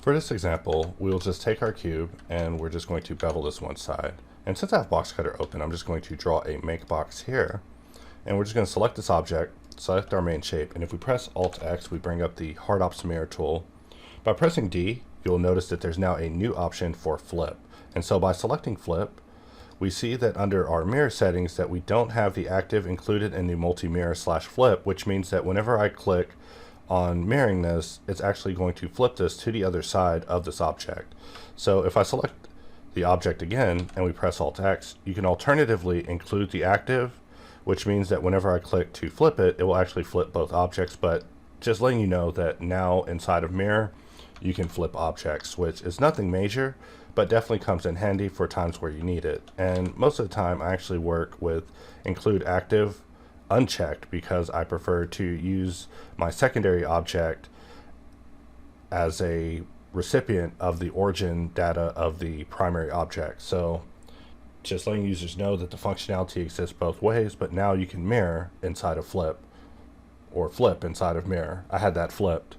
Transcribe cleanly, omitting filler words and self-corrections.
For this example, we'll just take our cube and we're just going to bevel this one side. And since I have Boxcutter open, I'm just going to draw a make box here. And we're just going to select this object, select our main shape, and if we press Alt X, we bring up the HardOps mirror tool. By pressing D, you'll notice that there's now a new option for flip. And so by selecting flip, we see that under our mirror settings that we don't have the active included in the multi-mirror / flip, which means that whenever I click on mirroring this, it's actually going to flip this to the other side of this object. So if I select the object again and we press Alt X, you can alternatively include the active, which means that whenever I click to flip it, it will actually flip both objects. But just letting you know that now inside of mirror, you can flip objects, which is nothing major, but definitely comes in handy for times where you need it. And most of the time I actually work with include active unchecked because I prefer to use my secondary object as a recipient of the origin data of the primary object. So just letting users know that the functionality exists both ways, but now you can mirror inside of flip or flip inside of mirror. I had that flipped.